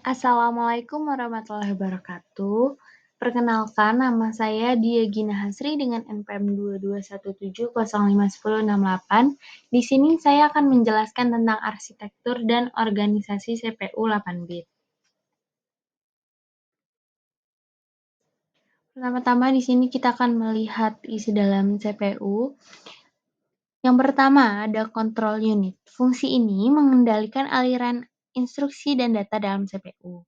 Assalamualaikum warahmatullahi wabarakatuh. Perkenalkan, nama saya Dia Gina Hasri dengan NPM 2217051068. Di sini saya akan menjelaskan tentang arsitektur dan organisasi CPU 8-bit. Pertama-tama di sini kita akan melihat isi dalam CPU. Yang pertama ada control unit. Fungsi ini mengendalikan aliran instruksi dan data dalam CPU.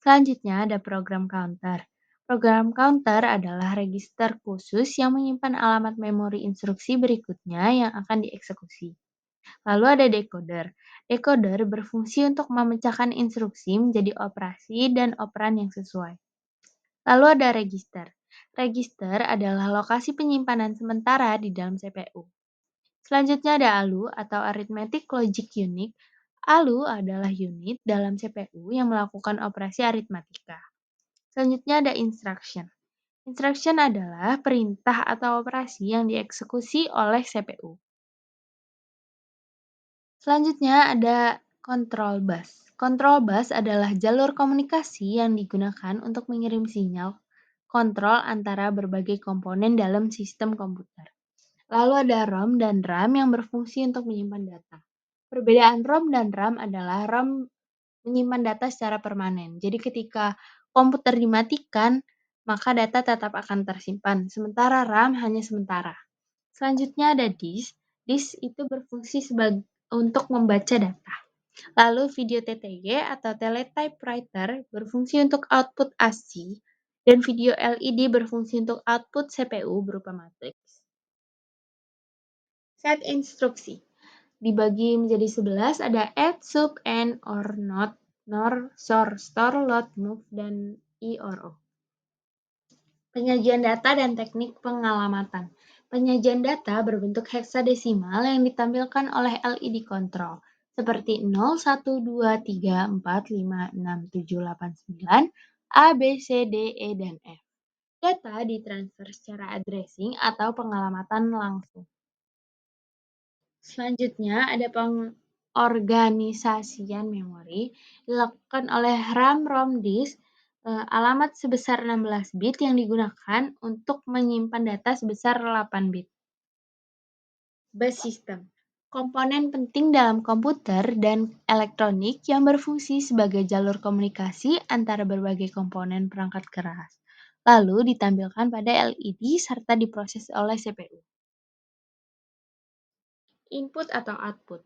Selanjutnya ada program counter. Program counter adalah register khusus yang menyimpan alamat memori instruksi berikutnya yang akan dieksekusi. Lalu ada decoder. Decoder berfungsi untuk memecahkan instruksi menjadi operasi dan operan yang sesuai. Lalu ada register. Register adalah lokasi penyimpanan sementara di dalam CPU. Selanjutnya ada ALU atau Arithmetic Logic Unit. ALU adalah unit dalam CPU yang melakukan operasi aritmatika. Selanjutnya ada instruction. Instruction adalah perintah atau operasi yang dieksekusi oleh CPU. Selanjutnya ada control bus. Control bus adalah jalur komunikasi yang digunakan untuk mengirim sinyal kontrol antara berbagai komponen dalam sistem komputer. Lalu ada ROM dan RAM yang berfungsi untuk menyimpan data. Perbedaan ROM dan RAM adalah ROM menyimpan data secara permanen. Jadi ketika komputer dimatikan, maka data tetap akan tersimpan, sementara RAM hanya sementara. Selanjutnya ada disk. Disk itu berfungsi untuk membaca data. Lalu video TTG atau teletypewriter berfungsi untuk output ASCII, dan video LED berfungsi untuk output CPU berupa matriks. Set instruksi dibagi menjadi 11, ada add, sub, and, or, not, nor, sort, store, load, move, dan I or O. Penyajian data dan teknik pengalamatan. Penyajian data berbentuk heksadesimal yang ditampilkan oleh LED control, seperti 0, 1, 2, 3, 4, 5, 6, 7, 8, 9, A, B, C, D, E, dan F. Data ditransfer secara addressing atau pengalamatan langsung. Selanjutnya ada pengorganisasian memori dilakukan oleh RAM-ROM disk alamat sebesar 16 bit yang digunakan untuk menyimpan data sebesar 8 bit. Bus system, komponen penting dalam komputer dan elektronik yang berfungsi sebagai jalur komunikasi antara berbagai komponen perangkat keras. Lalu ditampilkan pada LED serta diproses oleh CPU. Input atau output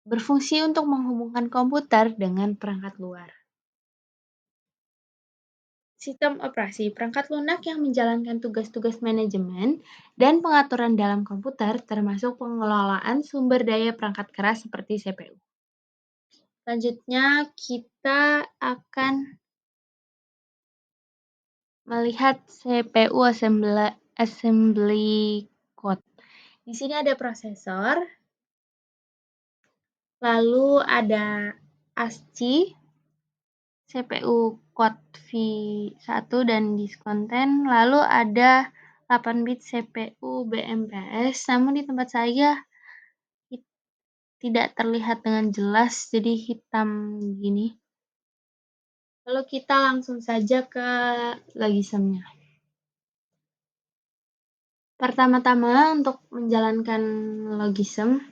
berfungsi untuk menghubungkan komputer dengan perangkat luar. Sistem operasi, perangkat lunak yang menjalankan tugas-tugas manajemen dan pengaturan dalam komputer termasuk pengelolaan sumber daya perangkat keras seperti CPU. Selanjutnya kita akan melihat CPU assembly code. Di sini ada prosesor, lalu ada ASCII, CPU code V1 dan disk content, lalu ada 8 bit CPU BMPS, namun di tempat saya tidak terlihat dengan jelas, jadi hitam gini. Lalu kita langsung saja ke logismnya. Pertama-tama untuk menjalankan logism,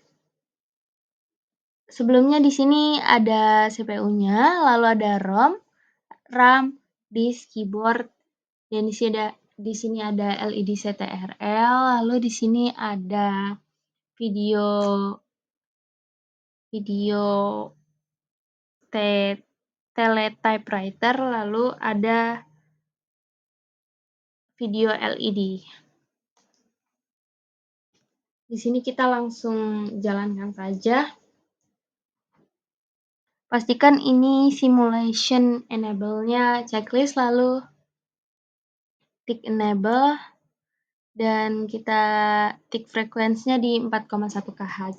sebelumnya di sini ada CPU-nya, lalu ada ROM, RAM, disk, keyboard, dan di sini ada LED CTRL, lalu di sini ada video teletypewriter, lalu ada video LED. Di sini kita langsung jalankan saja. Pastikan ini simulation enable-nya checklist, lalu tick enable, dan kita tick frekuensinya di 4,1 kHz.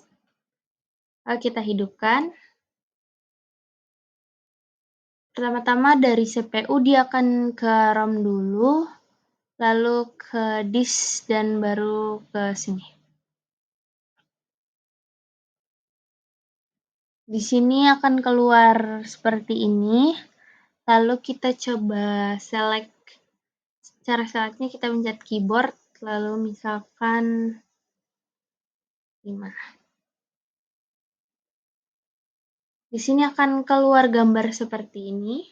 Lalu kita hidupkan. Pertama-tama dari CPU dia akan ke ROM dulu, lalu ke disk, dan baru ke sini. Di sini akan keluar seperti ini. Lalu kita coba select. Cara selectnya kita pencet keyboard, lalu misalkan 5. Di sini akan keluar gambar seperti ini.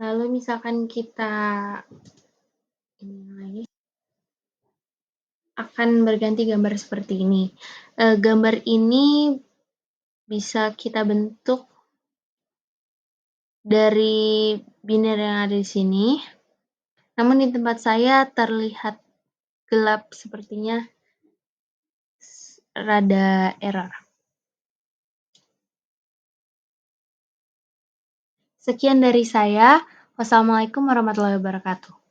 Lalu misalkan kita ini lagi akan berganti gambar seperti ini. Gambar ini bisa kita bentuk dari biner yang ada di sini. Namun di tempat saya terlihat gelap, sepertinya rada error. Sekian dari saya. Wassalamualaikum warahmatullahi wabarakatuh.